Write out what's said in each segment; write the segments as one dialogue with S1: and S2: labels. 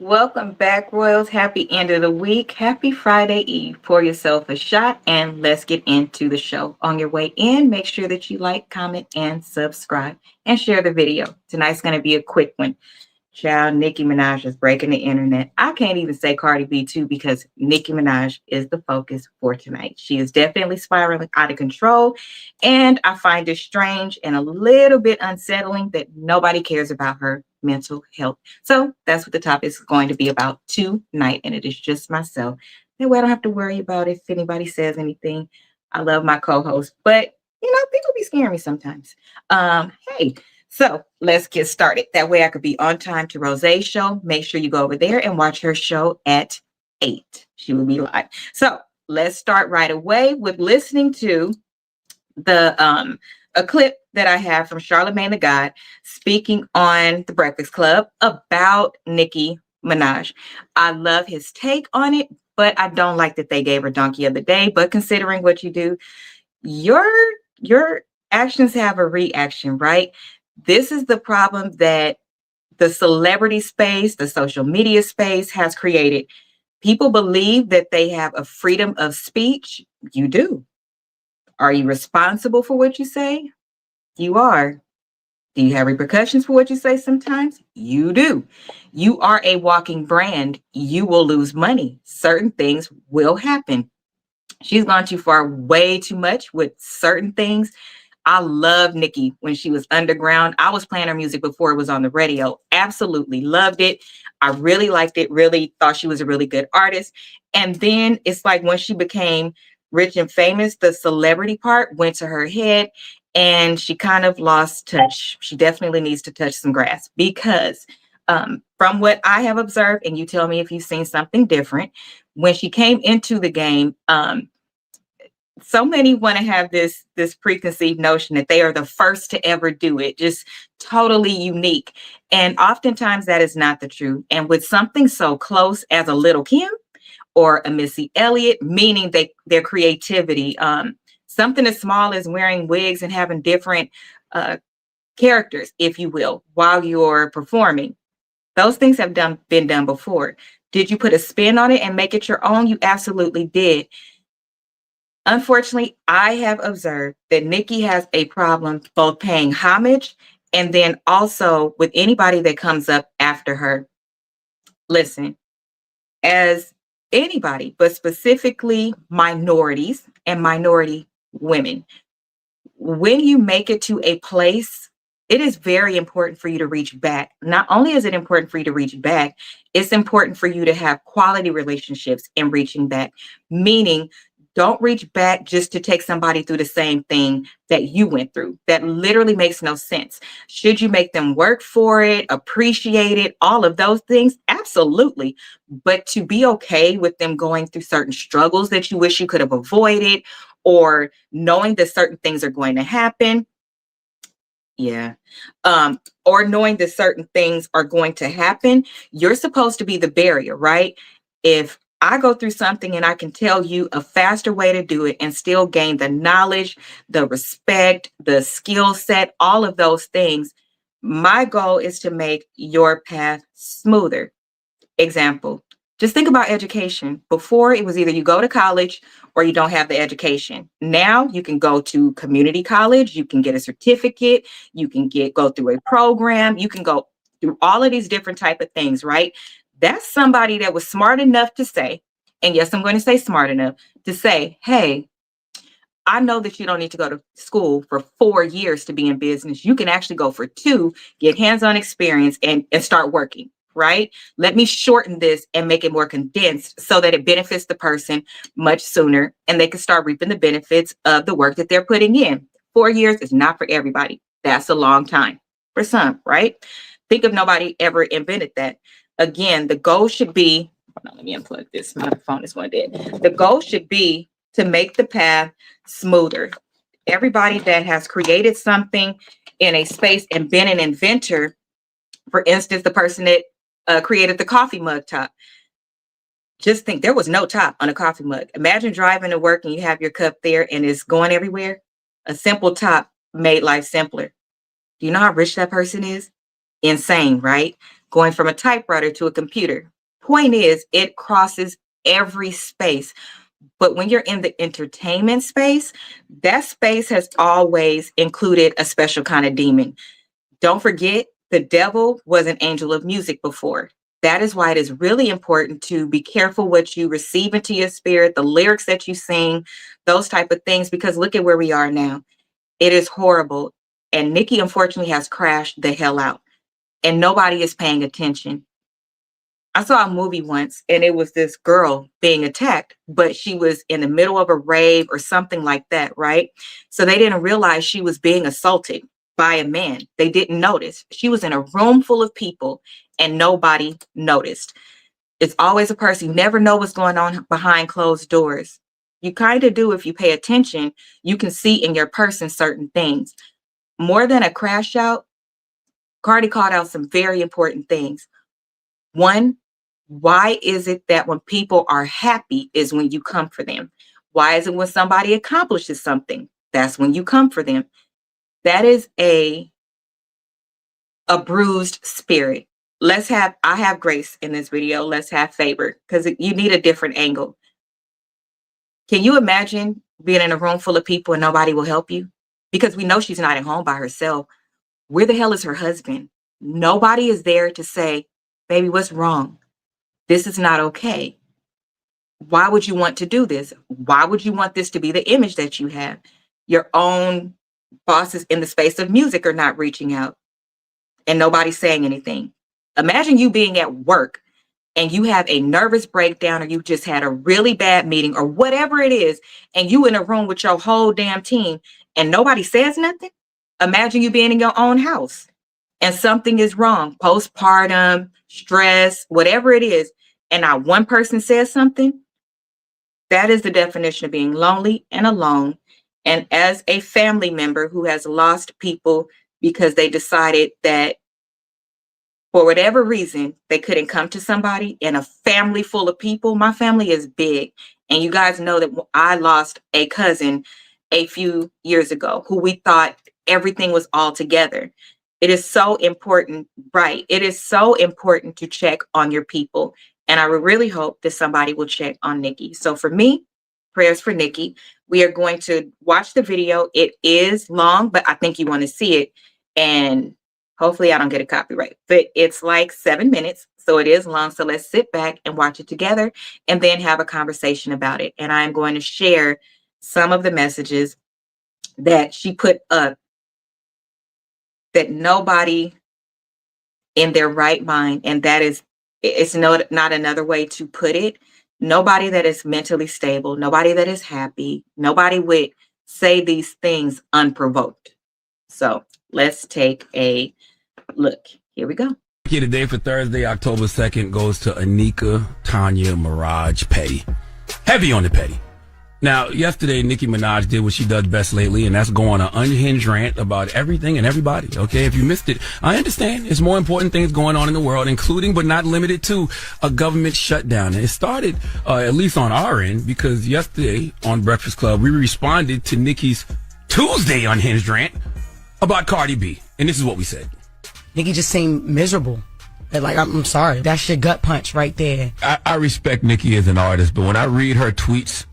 S1: Welcome back, Royals. Happy end of the week. Happy Friday Eve. Pour yourself a shot and let's get into the show. On your way in, make sure that you like, comment, and subscribe and share the video. Tonight's going to be a quick one. Child, Nicki Minaj is breaking the internet. I can't even say Cardi B too because Nicki Minaj is the focus for tonight. She is definitely spiraling out of control, and I find it strange and a little bit unsettling that nobody cares about her mental health. So that's what the topic is going to be about tonight, and it is just myself. That way I don't have to worry about if anybody says anything. I love my co-host, but people be scaring me sometimes. Hey, so let's get started. That way I could be on time to Rose's show. Make sure you go over there and watch her show at 8. She will be live. So let's start right away with listening to the a clip that I have from Charlamagne the God speaking on the Breakfast Club about Nicki Minaj. I love his take on it, but I don't like that they gave her Donkey of the Day. But considering what you do, your your actions have a reaction, right? This is the problem that the celebrity space, the social media space has created. People believe that they have a freedom of speech. You do. Are you responsible for what you say? You are. Do you have repercussions for what you say sometimes? You do. You are a walking brand. You will lose money. Certain things will happen. She's gone too far, way too much with certain things. I love Nicki when she was underground. I was playing her music before it was on the radio. Absolutely loved it. I really liked it, really thought she was a really good artist. And then it's like when she became rich and famous, the celebrity part went to her head and she kind of lost touch. She definitely needs to touch some grass because from what I have observed, and you tell me if you've seen something different, when she came into the game, so many want to have this preconceived notion that they are the first to ever do it, just totally unique. And oftentimes that is not the truth. And with something so close as a Little Kim or a Missy Elliott, meaning their creativity, something as small as wearing wigs and having different uh, characters, if you will, while you're performing. Those things have been done before. Did you put a spin on it and make it your own? You absolutely did. Unfortunately, I have observed that Nicki has a problem both paying homage and then also with anybody that comes up after her. Listen, as anybody, but specifically minorities and minority women, when you make it to a place, it is very important for you to reach back. Not only is it important for you to reach back, it's important for you to have quality relationships in reaching back, meaning don't reach back just to take somebody through the same thing that you went through. That literally makes no sense. Should you make them work for it, appreciate it, all of those things? Absolutely. But to be okay with them going through certain struggles that you wish you could have avoided, or knowing that certain things are going to happen, yeah. Or knowing that certain things are going to happen, you're supposed to be the barrier, right? If I go through something and I can tell you a faster way to do it and still gain the knowledge, the respect, the skill set, all of those things, my goal is to make your path smoother. Example, just think about education. Before, it was either you go to college or you don't have the education. Now you can go to community college, you can get a certificate, you can go through a program, you can go through all of these different type of things, right? That's somebody that was smart enough to say, and yes, I'm going to say smart enough to say, hey, I know that you don't need to go to school for 4 years to be in business. You can actually go for 2, get hands-on experience and start working, right? Let me shorten this and make it more condensed so that it benefits the person much sooner and they can start reaping the benefits of the work that they're putting in. 4 years is not for everybody. That's a long time for some, right? Think of nobody ever invented that. Again, the goal should be, hold on, let me unplug this. My phone is going dead. The goal should be to make the path smoother. Everybody that has created something in a space and been an inventor, for instance, the person that created the coffee mug top, just think there was no top on a coffee mug. Imagine driving to work and you have your cup there and it's going everywhere. A simple top made life simpler. Do you know how rich that person is? Insane, right? going from a typewriter to a computer. Point is, it crosses every space. But when you're in the entertainment space, that space has always included a special kind of demon. Don't forget, the devil was an angel of music before. That is why it is really important to be careful what you receive into your spirit, the lyrics that you sing, those type of things, because look at where we are now. It is horrible. And Nicki, unfortunately, has crashed the hell out. And nobody is paying attention. I saw a movie once, and it was this girl being attacked, but she was in the middle of a rave or something like that, right? So they didn't realize she was being assaulted by a man. They didn't notice. She was in a room full of people, and nobody noticed. It's always a person. You never know what's going on behind closed doors. You kind of do if you pay attention. You can see in your person certain things. More than a crash out, Cardi called out some very important things. One, why is it that when people are happy is when you come for them? Why is it when somebody accomplishes something, that's when you come for them? That is a bruised spirit. I have grace in this video. Let's have favor, because you need a different angle. Can you imagine being in a room full of people and nobody will help you? Because we know she's not at home by herself. Where the hell is her husband? Nobody is there to say, baby, what's wrong? This is not okay. Why would you want to do this? Why would you want this to be the image that you have? Your own bosses in the space of music are not reaching out and nobody's saying anything. Imagine you being at work and you have a nervous breakdown, or you just had a really bad meeting or whatever it is, and you in a room with your whole damn team and nobody says nothing. Imagine you being in your own house and something is wrong, postpartum, stress, whatever it is, and not one person says something. That is the definition of being lonely and alone. And as a family member who has lost people because they decided that for whatever reason, they couldn't come to somebody in a family full of people. My family is big. And you guys know that I lost a cousin a few years ago who we thought everything was all together. It is so important, right? It is so important to check on your people. And I would really hope that somebody will check on Nicki. So for me, prayers for Nicki. We are going to watch the video. It is long, but I think you want to see it. And hopefully I don't get a copyright, but it's like 7 minutes. So it is long. So let's sit back and watch it together and then have a conversation about it. And I'm going to share some of the messages that she put up that nobody in their right mind, and that is, it's not another way to put it. Nobody that is mentally stable, nobody that is happy, nobody would say these things unprovoked. So let's take a look. Here we go.
S2: Today for Thursday, October 2nd, goes to Anika Tanya Mirage Petty. Heavy on the petty. Now, yesterday, Nicki Minaj did what she does best lately, and that's go on an unhinged rant about everything and everybody. Okay, if you missed it, I understand. There's more important things going on in the world, including but not limited to a government shutdown. And it started, at least on our end, because yesterday on Breakfast Club, we responded to Nicki's Tuesday unhinged rant about Cardi B. And this is what we said.
S3: Nicki just seemed miserable. Like, I'm sorry. That's your gut punch right there.
S4: I respect Nicki as an artist, but when I read her tweets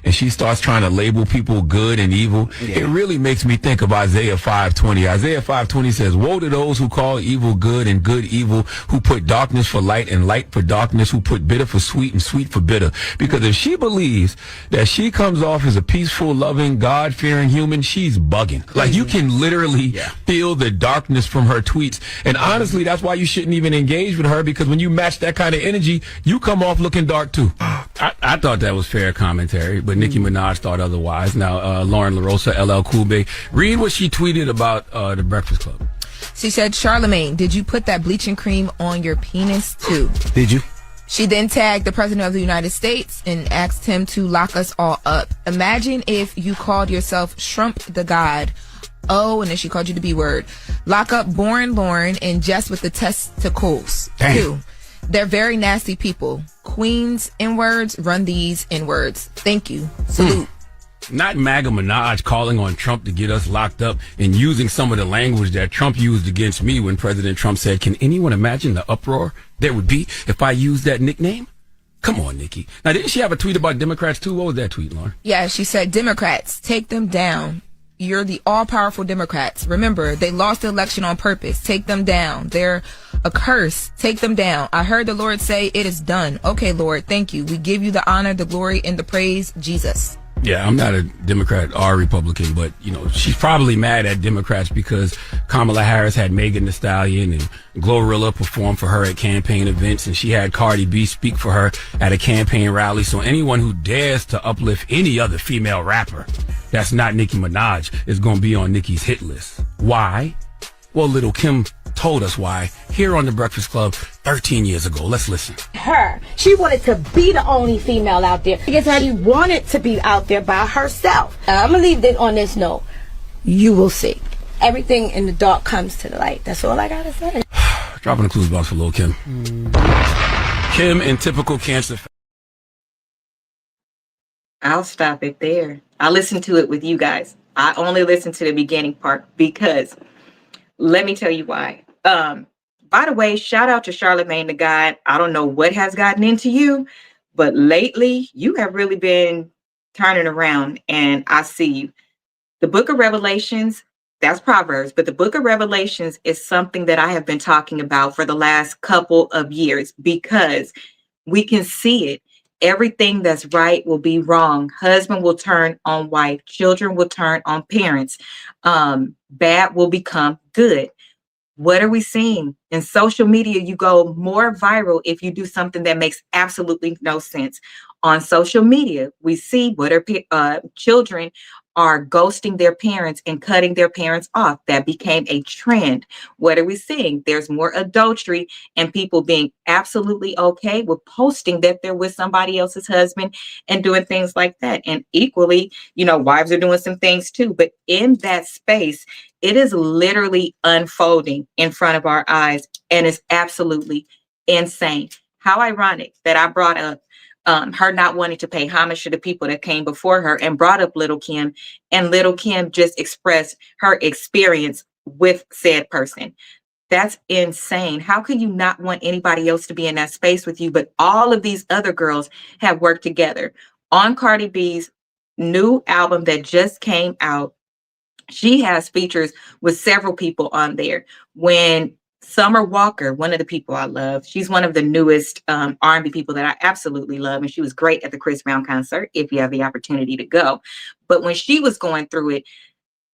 S4: and she starts trying to label people good and evil, it really makes me think of Isaiah 5:20. Isaiah 5:20 says, woe to those who call evil good and good evil, who put darkness for light and light for darkness, who put bitter for sweet and sweet for bitter. Because if she believes that she comes off as a peaceful, loving, God-fearing human, she's bugging. Like, you can literally feel the darkness from her tweets. And honestly, that's why you shouldn't even engage with her, because when you match that kind of energy, you come off looking dark too.
S2: I thought that was fair commentary, but Nicki Minaj thought otherwise. Now, Lauren LaRosa, LL Cool J, read what she tweeted about the Breakfast Club.
S5: She said, Charlamagne, did you put that bleaching cream on your penis too?
S4: Did you?
S5: She then tagged the President of the United States and asked him to lock us all up. Imagine if you called yourself Shrimp the God. Oh, and then she called you the B word. Lock up Boring Lauren and Jess with the testicles too. They're very nasty people. Queens N-words run these N-words. Thank you. Salute.
S2: Not MAGA Minaj calling on Trump to get us locked up and using some of the language that Trump used against me when President Trump said, can anyone imagine the uproar there would be if I used that nickname? Come on, Nikki. Now, didn't she have a tweet about Democrats too? What was that tweet, Lauren?
S5: Yeah, she said, Democrats, take them down. You're the all-powerful Democrats. Remember, they lost the election on purpose. Take them down. They're a curse. Take them down. I heard the Lord say, it is done. Okay, Lord, thank you. We give you the honor, the glory, and the praise, Jesus.
S2: Yeah, I'm not a Democrat or Republican, but, she's probably mad at Democrats because Kamala Harris had Megan Thee Stallion and Glorilla perform for her at campaign events, and she had Cardi B speak for her at a campaign rally. So anyone who dares to uplift any other female rapper that's not Nicki Minaj is going to be on Nicki's hit list. Why? Well, Little Kim told us why here on The Breakfast Club 13 years ago. Let's listen.
S6: She wanted to be the only female out there. I guess she wanted to be out there by herself. I'm going to leave it on this note. You will see. Everything in the dark comes to the light. That's all I got to say.
S2: Dropping the clues box for Lil Kim. Kim in typical Cancer.
S1: I'll stop it there. I listened to it with you guys. I only listened to the beginning part because let me tell you why. By the way, shout out to Charlamagne the God. I don't know what has gotten into you, but lately you have really been turning around, and I see you. The book of Revelations, that's Proverbs, but the book of Revelations is something that I have been talking about for the last couple of years because we can see it. Everything that's right will be wrong. Husband will turn on wife. Children will turn on parents. Bad will become good. What are we seeing? In social media, you go more viral if you do something that makes absolutely no sense. On social media, we see what are children are ghosting their parents and cutting their parents off. That became a trend. What are we seeing? There's more adultery and people being absolutely okay with posting that they're with somebody else's husband and doing things like that. And equally, wives are doing some things too. But in that space, it is literally unfolding in front of our eyes, and it's absolutely insane. How ironic that I brought up her not wanting to pay homage to the people that came before her and brought up Little Kim, and Little Kim just expressed her experience with said person. That's insane. How can you not want anybody else to be in that space with you? But all of these other girls have worked together on Cardi B's new album that just came out. She has features with several people on there. When Summer Walker, one of the people I love, she's one of the newest R&B people that I absolutely love. And she was great at the Chris Brown concert, if you have the opportunity to go. But when she was going through it,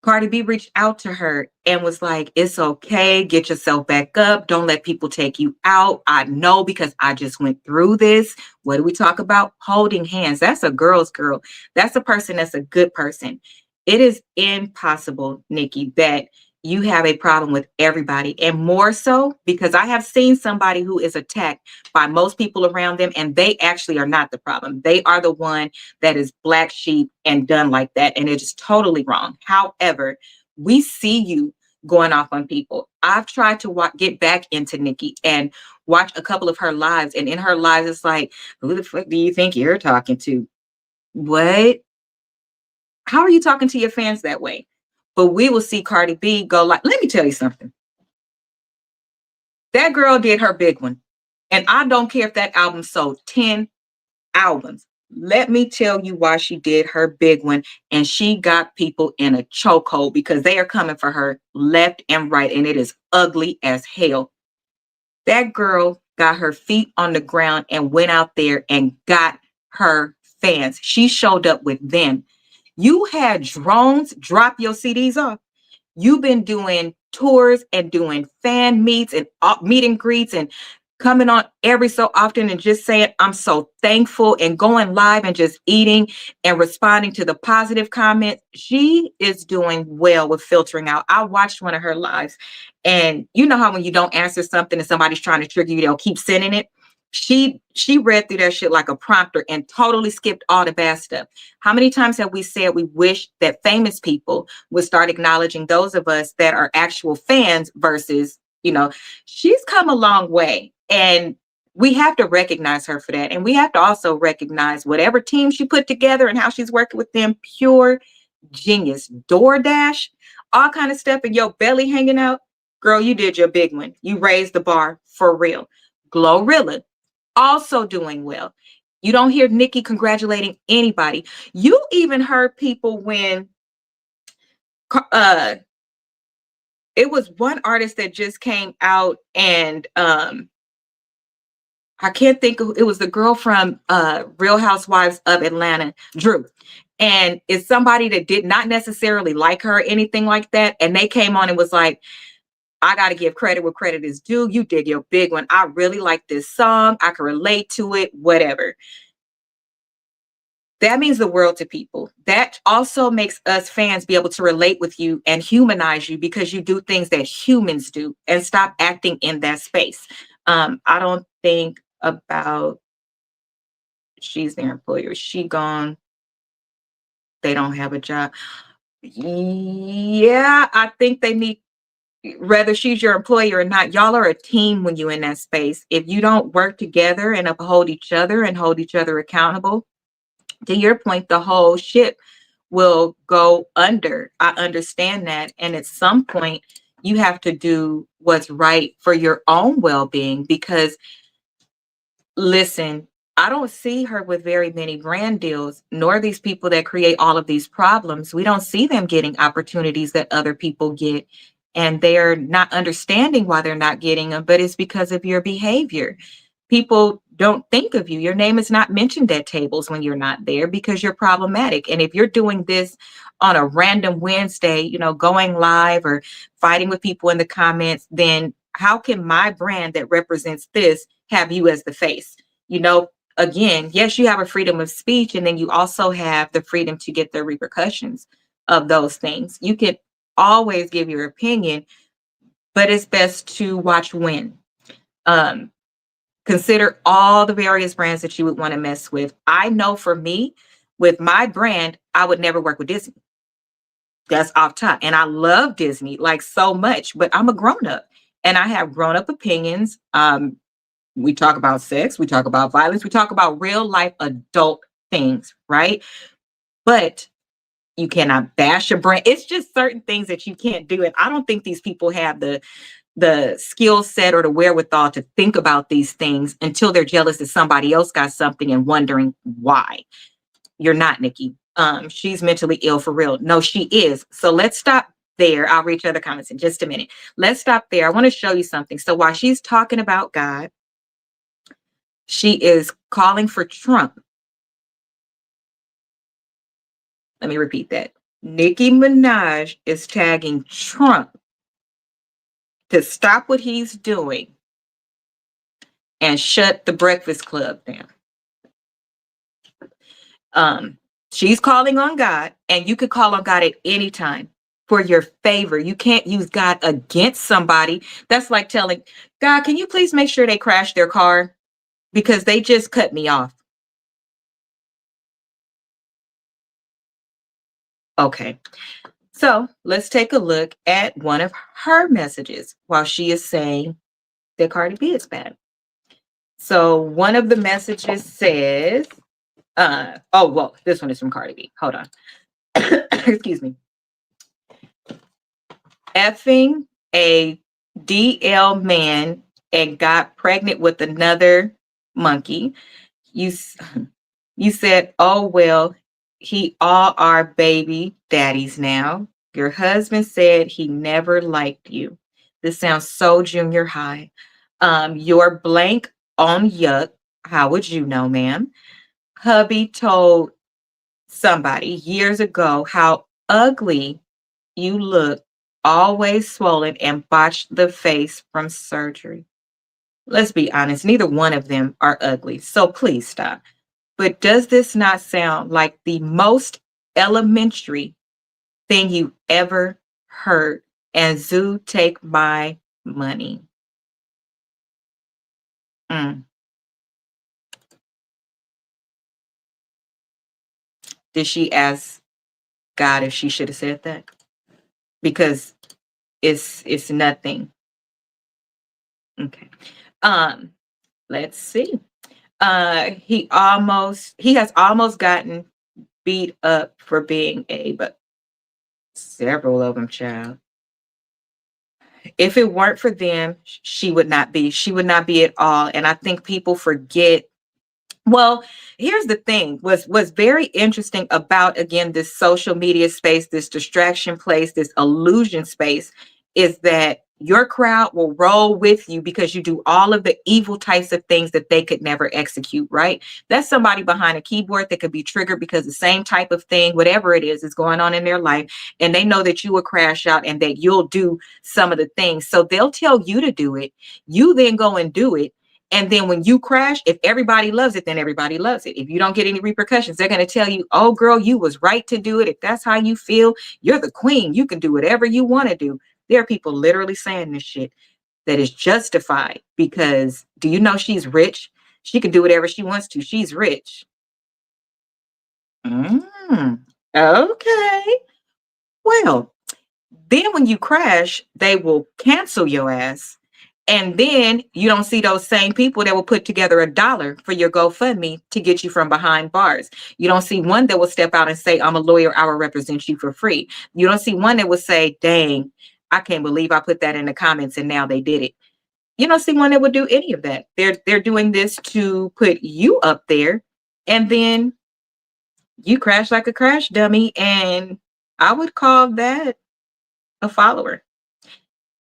S1: Cardi B reached out to her and was like, it's okay. Get yourself back up. Don't let people take you out. I know because I just went through this. What do we talk about? Holding hands. That's a girl's girl. That's a person that's a good person. It is impossible, Nikki, that you have a problem with everybody, and more so because I have seen somebody who is attacked by most people around them, and they actually are not the problem. They are the one that is black sheep and done like that, and it is totally wrong. However, we see you going off on people. I've tried to get back into Nikki and watch a couple of her lives, and in her lives, it's like, who the fuck do you think you're talking to? What? How are you talking to your fans that way? But we will see Cardi B go like, let me tell you something. That girl did her big one. And I don't care if that album sold 10 albums. Let me tell you why she did her big one. And she got people in a chokehold because they are coming for her left and right. And it is ugly as hell. That girl got her feet on the ground and went out there and got her fans. She showed up with them. You had drones drop your CDs off. You've been doing tours and doing fan meets and meet and greets and coming on every so often and just saying, I'm so thankful, and going live and just eating and responding to the positive comments. She is doing well with filtering out. I watched one of her lives, and you know how when you don't answer something and somebody's trying to trigger you, they'll keep sending it. She read through that shit like a prompter and totally skipped all the bad stuff. How many times have we said we wish that famous people would start acknowledging those of us that are actual fans versus, she's come a long way. And we have to recognize her for that. And we have to also recognize whatever team she put together and how she's working with them. Pure genius. DoorDash, all kind of stuff, and your belly hanging out. Girl, you did your big one. You raised the bar for real. Glorilla, also doing well. You don't hear Nicki congratulating anybody. You even heard people when it was one artist that just came out and I can't think of, it was the girl from Real Housewives of Atlanta, Drew. And it's somebody that did not necessarily like her or anything like that. And they came on and was like, I got to give credit where credit is due. You did your big one. I really like this song. I can relate to it, whatever. That means the world to people. That also makes us fans be able to relate with you and humanize you because you do things that humans do and stop acting in that space. I don't think about she's their employer. She gone. They don't have a job. Yeah, I think they need, whether she's your employer or not, y'all are a team when you're in that space. If you don't work together and uphold each other and hold each other accountable, to your point, the whole ship will go under. I understand that. And at some point, you have to do what's right for your own well-being because, listen, I don't see her with very many brand deals, nor these people that create all of these problems. We don't see them getting opportunities that other people get. And they're not understanding why they're not getting them, but it's because of your behavior. People don't think of you. Your name is not mentioned at tables when you're not there because you're problematic. And if you're doing this on a random Wednesday, you know, going live or fighting with people in the comments, then how can my brand that represents this have you as the face? You know, again, yes, you have a freedom of speech, and then you also have the freedom to get the repercussions of those things. You can always give your opinion, but it's best to watch when. Consider all the various brands that you would want to mess with. I know for me, with my brand, I would never work with Disney. That's off top. And I love Disney like so much, but I'm a grown up and I have grown up opinions. We talk about sex, we talk about violence, we talk about real life adult things, right? But you cannot bash a brand. It's just certain things that you can't do. And I don't think these people have the skill set or the wherewithal to think about these things until they're jealous that somebody else got something and wondering why. You're not, Nicki. She's mentally ill for real. No, she is. So let's stop there. I'll read your other comments in just a minute. Let's stop there. I want to show you something. So while she's talking about God, she is calling for Trump. Let me repeat that. Nicki Minaj is tagging Trump to stop what he's doing and shut the Breakfast Club down. She's calling on God, and you could call on God at any time for your favor. You can't use God against somebody. That's like telling God, can you please make sure they crash their car because they just cut me off? Okay. So let's take a look at one of her messages while she is saying that Cardi B is bad. So one of the messages says, oh, well, this one is from Cardi B. Hold on. Excuse me. Effing a DL man and got pregnant with another monkey. You said, oh, well, he all our baby daddies now. Your husband said he never liked you. This sounds so junior high. You're blank on yuck. How would you know, ma'am? Hubby told somebody years ago how ugly you look, always swollen and botched the face from surgery. Let's be honest, neither one of them are ugly, so please stop. But does this not sound like the most elementary thing you ever heard? And Zoo, take my money. Mm. Did she ask God if she should have said that? Because it's nothing. Okay. Let's see. He has almost gotten beat up for being a, but several of them, child. If it weren't for them, she would not be. She would not be at all. And I think people forget. Well, here's the thing. Was very interesting about, again, this social media space, this distraction place, this illusion space, is that your crowd will roll with you because you do all of the evil types of things that they could never execute, right? That's somebody behind a keyboard that could be triggered because the same type of thing, whatever it is going on in their life, and they know that you will crash out and that you'll do some of the things. So they'll tell you to do it. You then go and do it. And then when you crash, if everybody loves it, then everybody loves it. If you don't get any repercussions, they're going to tell you, oh, girl, you was right to do it. If that's how you feel, you're the queen. You can do whatever you want to do. There are people literally saying this shit that is justified because do you know she's rich? She can do whatever she wants to. She's rich. Okay. Well, then when you crash, they will cancel your ass. And then you don't see those same people that will put together $1 for your GoFundMe to get you from behind bars. You don't see one that will step out and say, I'm a lawyer, I will represent you for free. You don't see one that will say, dang, I can't believe I put that in the comments and now they did it. You don't see one that would do any of that. They're doing this to put you up there, and then you crash like a crash dummy. And I would call that a follower.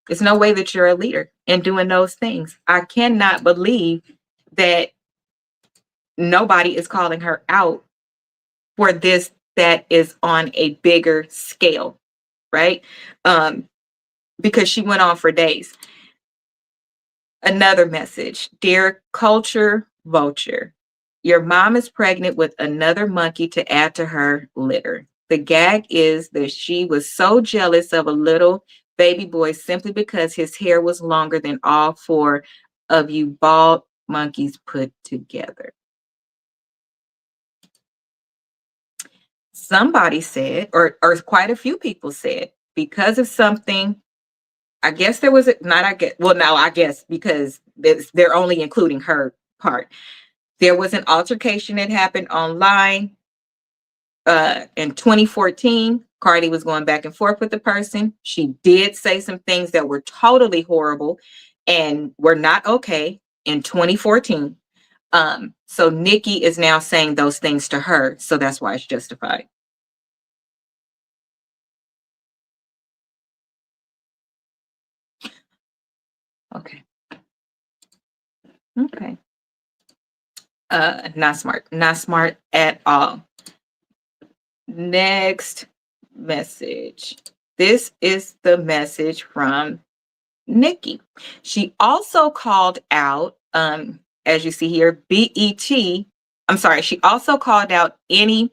S1: There's no way that you're a leader in doing those things. I cannot believe that nobody is calling her out for this that is on a bigger scale, right? Because she went on for days. Another message. Dear culture vulture, your mom is pregnant with another monkey to add to her litter. The gag is that she was so jealous of a little baby boy simply because his hair was longer than all 4 of you bald monkeys put together. Somebody said, or quite a few people said, because of something, I guess there was not, I guess, well, now I guess because they're only including her part. There was an altercation that happened online in 2014. Cardi was going back and forth with the person. She did say some things that were totally horrible and were not okay in 2014. So Nicki is now saying those things to her. So that's why it's justified. Okay. Okay. Not smart at all. Next message. This is the message from Nicki. She also called out, as you see here, BET. I'm sorry. She also called out any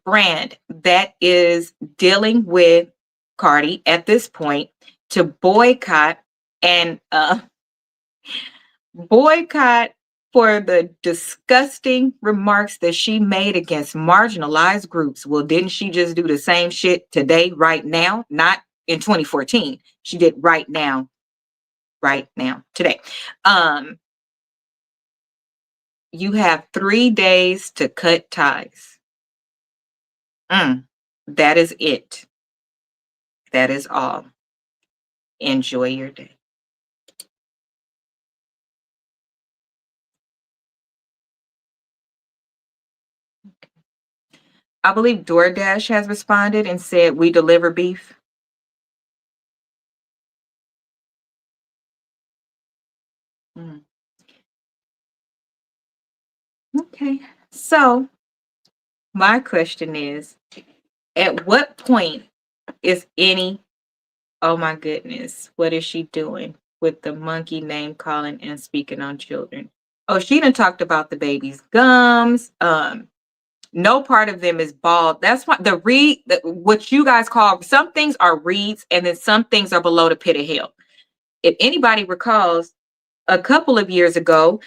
S1: brand that is dealing with Cardi at this point to boycott and boycott for the disgusting remarks that she made against marginalized groups. Well, didn't she just do the same shit today, right now? Not in 2014. She did right now, today. You have 3 days to cut ties. That is it. That is all. Enjoy your day. I believe DoorDash has responded and said, we deliver beef. Okay. So my question is, at what point is any, oh my goodness, what is she doing with the monkey name calling and speaking on children? Oh, she done talked about the baby's gums. No part of them is bald. That's why what you guys call, some things are reeds and then some things are below the pit of hell. If anybody recalls, a couple of years ago,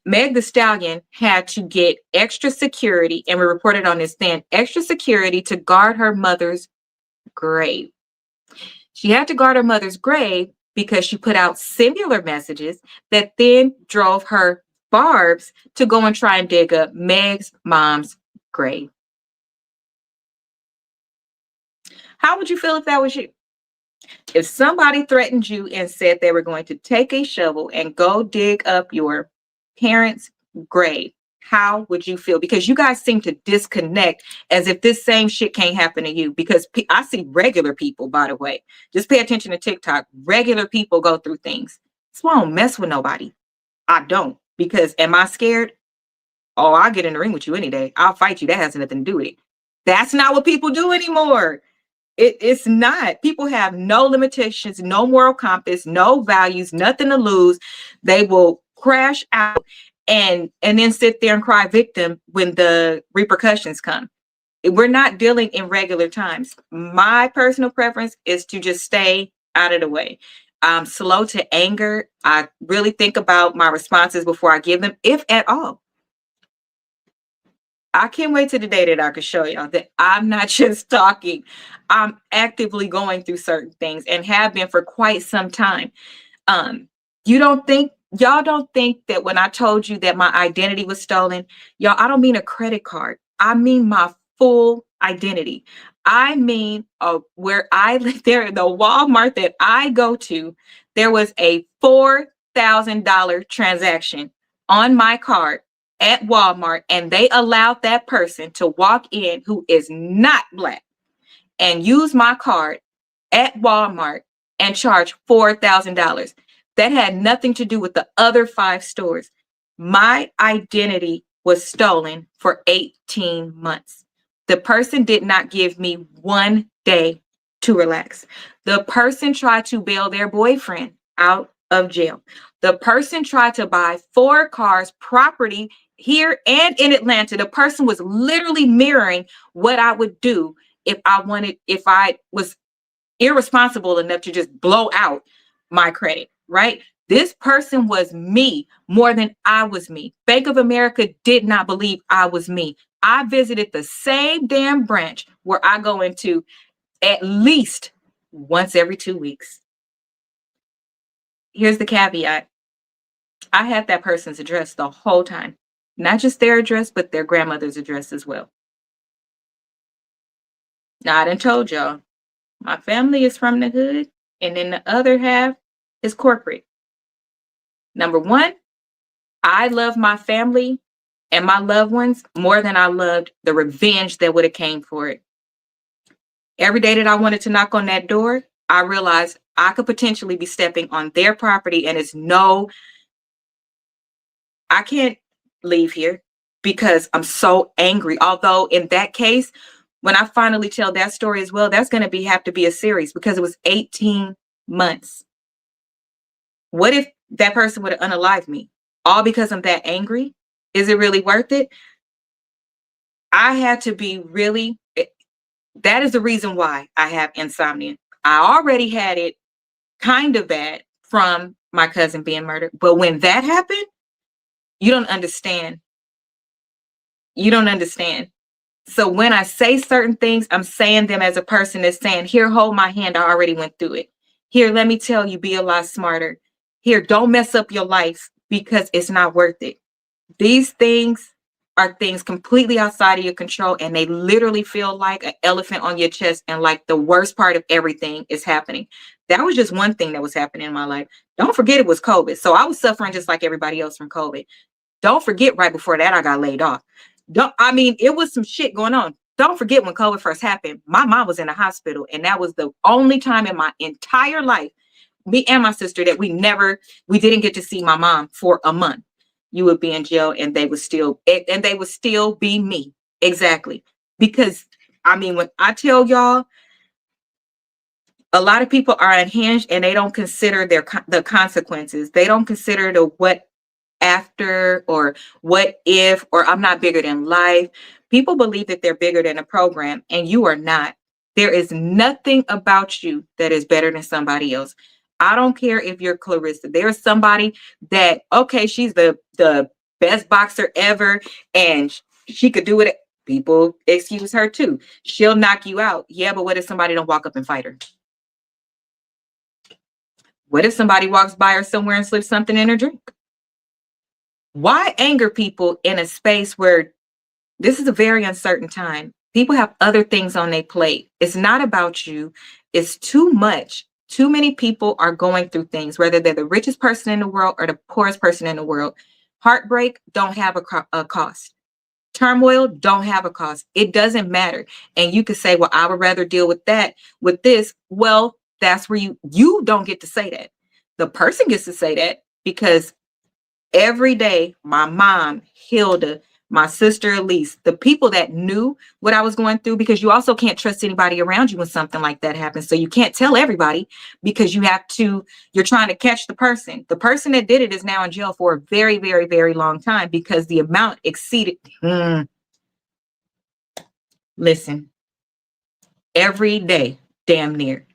S1: Meg the Stallion had to get extra security, and we reported on this then, extra security to guard her mother's grave. She had to guard her mother's grave because she put out similar messages that then drove her Barb's to go and try and dig up Meg's mom's grave. How would you feel if that was you? If somebody threatened you and said they were going to take a shovel and go dig up your parents' grave, how would you feel? Because you guys seem to disconnect as if this same shit can't happen to you. Because I see regular people, by the way. Just pay attention to TikTok. Regular people go through things. So I don't mess with nobody. I don't. Because am I scared? Oh, I'll get in the ring with you any day. I'll fight you. That has nothing to do with it. That's not what people do anymore. It's not. People have no limitations, no moral compass, no values, nothing to lose. They will crash out and then sit there and cry victim when the repercussions come. We're not dealing in regular times. My personal preference is to just stay out of the way. I'm slow to anger. I really think about my responses before I give them, if at all. I can't wait to the day that I can show y'all that I'm not just talking. I'm actively going through certain things and have been for quite some time. Y'all don't think that when I told you that my identity was stolen, y'all, I don't mean a credit card. I mean my full identity. I mean, where I live there, the Walmart that I go to, there was a $4,000 transaction on my card at Walmart, and they allowed that person to walk in who is not Black and use my card at Walmart and charge $4,000. That had nothing to do with the other 5 stores. My identity was stolen for 18 months. The person did not give me 1 day to relax. The person tried to bail their boyfriend out of jail. The person tried to buy 4 cars, property here and in Atlanta. The person was literally mirroring what I would do if I was irresponsible enough to just blow out my credit, right? This person was me more than I was me. Bank of America did not believe I was me. I visited the same damn branch where I go into at least once every 2 weeks. Here's the caveat. I had that person's address the whole time. Not just their address, but their grandmother's address as well. Now, I done told y'all, my family is from the hood, and then the other half is corporate. Number 1, I love my family and my loved ones more than I loved the revenge that would have came for it. Every day that I wanted to knock on that door, I realized I could potentially be stepping on their property, and I can't leave here because I'm so angry. Although in that case, when I finally tell that story as well, that's going to have to be a series because it was 18 months. What if that person would have unalived me? All because I'm that angry? Is it really worth it? I had to be that is the reason why I have insomnia. I already had it kind of bad from my cousin being murdered. But when that happened, you don't understand. You don't understand. So when I say certain things, I'm saying them as a person that's saying, here, hold my hand. I already went through it. Here, let me tell you, be a lot smarter. Here, don't mess up your life because it's not worth it. These things are things completely outside of your control, and they literally feel like an elephant on your chest, and like the worst part of everything is happening. That was just one thing that was happening in my life. Don't forget it was COVID. So I was suffering just like everybody else from COVID. Don't forget right before that I got laid off. It was some shit going on. Don't forget when COVID first happened, my mom was in the hospital, and that was the only time in my entire life, me and my sister, that we didn't get to see my mom for a month. You would be in jail, and they would still be me. Exactly. Because when I tell y'all, a lot of people are unhinged and they don't consider the consequences. They don't consider the what after or what if, or I'm not bigger than life. People believe that they're bigger than a program, and you are not. There is nothing about you that is better than somebody else. I don't care if you're Clarissa. There's somebody that, okay, she's the best boxer ever and she could do it. People excuse her too. She'll knock you out. Yeah, but what if somebody don't walk up and fight her? What if somebody walks by her somewhere and slips something in her drink? Why anger people in a space where this is a very uncertain time? People have other things on their plate. It's not about you. It's too much. Too many people are going through things, whether they're the richest person in the world or the poorest person in the world. Heartbreak don't have a cost. Turmoil don't have a cost. It doesn't matter. And you could say, well, I would rather deal with that, with this. Well, that's where you don't get to say that. The person gets to say that, because every day, my mom, Hilda, my sister Elise, the people that knew what I was going through, because you also can't trust anybody around you when something like that happens. So you can't tell everybody, because you're trying to catch the person. The person that did it is now in jail for a very, very, very long time because the amount exceeded. Listen, every day, damn near,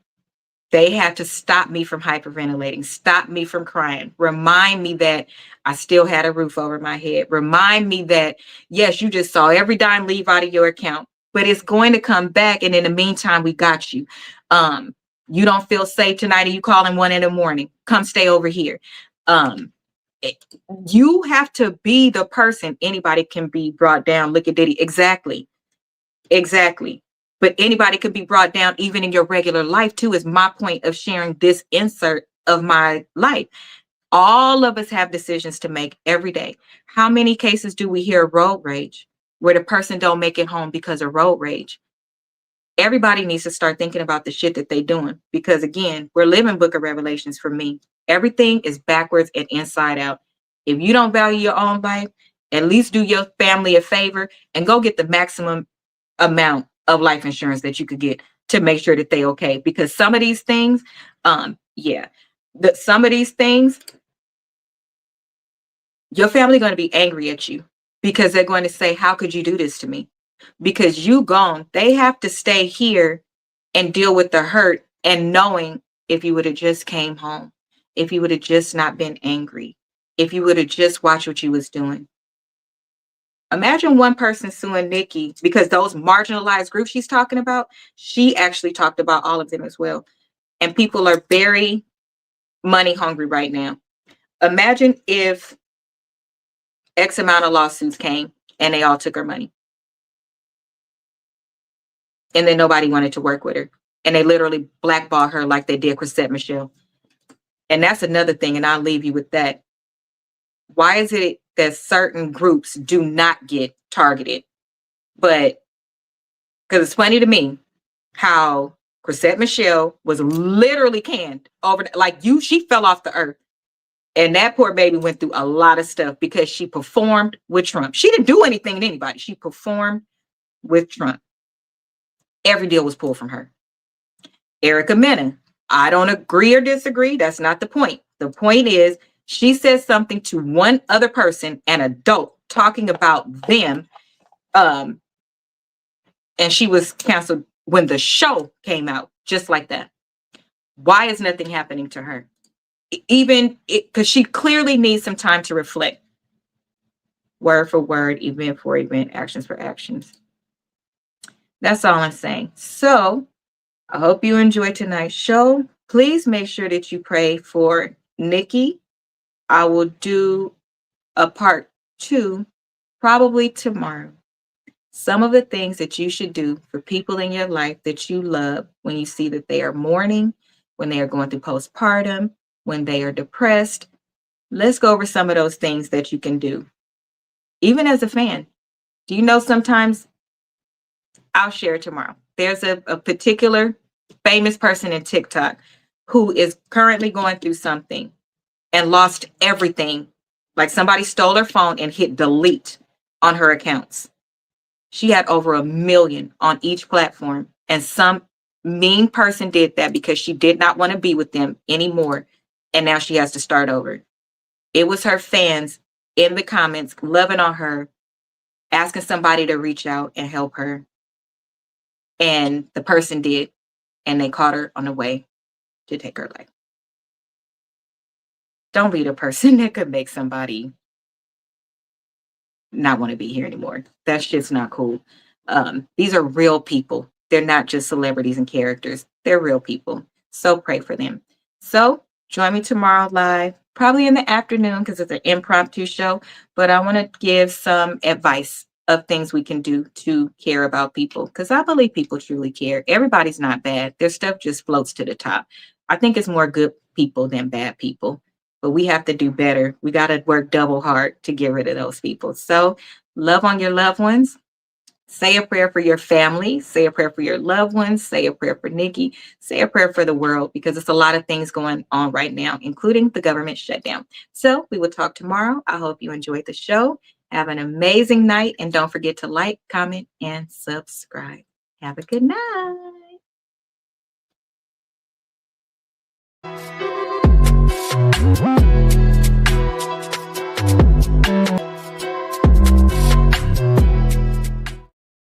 S1: they had to stop me from hyperventilating, stop me from crying, remind me that I still had a roof over my head, remind me that, yes, you just saw every dime leave out of your account, but it's going to come back. And in the meantime, we got you. You don't feel safe tonight and you calling 1 a.m. Come stay over here. You have to be the person. Anybody can be brought down. Look at Diddy. Exactly. But anybody could be brought down even in your regular life too, is my point of sharing this insert of my life. All of us have decisions to make every day. How many cases do we hear of road rage where the person don't make it home because of road rage? Everybody needs to start thinking about the shit that they doing, because again, we're living Book of Revelations for me. Everything is backwards and inside out. If you don't value your own life, at least do your family a favor and go get the maximum amount of life insurance that you could get to make sure that they okay. Because some of these things, some of these things, your family going to be angry at you, because they're going to say, how could you do this to me? Because you gone. They have to stay here and deal with the hurt, and knowing, if you would have just came home, if you would have just not been angry, if you would have just watched what you was doing. Imagine one person suing Nicki, because those marginalized groups she's talking about, she actually talked about all of them as well. And people are very money hungry right now. Imagine if X amount of lawsuits came and they all took her money. And then nobody wanted to work with her. And they literally blackballed her like they did Chrisette Michele. And that's another thing, and I'll leave you with that. Why is it that certain groups do not get targeted? But because it's funny to me how Chrisette Michele was literally canned over, like she fell off the earth. And that poor baby went through a lot of stuff because she performed with Trump. She didn't do anything to anybody. She performed with Trump. Every deal was pulled from her. Erica Mena, I don't agree or disagree. That's not the point. The point is, she said something to one other person, an adult, talking about them. And she was canceled when the show came out, just like that. Why is nothing happening to her? Even because she clearly needs some time to reflect. Word for word, event for event, actions for actions. That's all I'm saying. So I hope you enjoyed tonight's show. Please make sure that you pray for Nicki. I will do a part 2 probably tomorrow. Some of the things that you should do for people in your life that you love when you see that they are mourning, when they are going through postpartum, when they are depressed. Let's go over some of those things that you can do. Even as a fan, do you know sometimes, I'll share it tomorrow. There's a particular famous person in TikTok who is currently going through something and lost everything. Like somebody stole her phone and hit delete on her accounts. She had over 1 million on each platform. And some mean person did that because she did not want to be with them anymore. And now she has to start over. It was her fans in the comments loving on her, asking somebody to reach out and help her. And the person did. And they caught her on the way to take her life. Don't be the person that could make somebody not want to be here anymore. That's just not cool. These are real people. They're not just celebrities and characters. They're real people. So pray for them. So Join me tomorrow live, probably in the afternoon because it's an impromptu show. But I want to give some advice of things we can do to care about people because I believe people truly care. Everybody's not bad. Their stuff just floats to the top. I think it's more good people than bad people, but we have to do better. We got to work double hard to get rid of those people. So love on your loved ones. Say a prayer for your family. Say a prayer for your loved ones. Say a prayer for Nicki. Say a prayer for the world because it's a lot of things going on right now, including the government shutdown. So we will talk tomorrow. I hope you enjoyed the show. Have an amazing night. And don't forget to like, comment, and subscribe. Have a good night.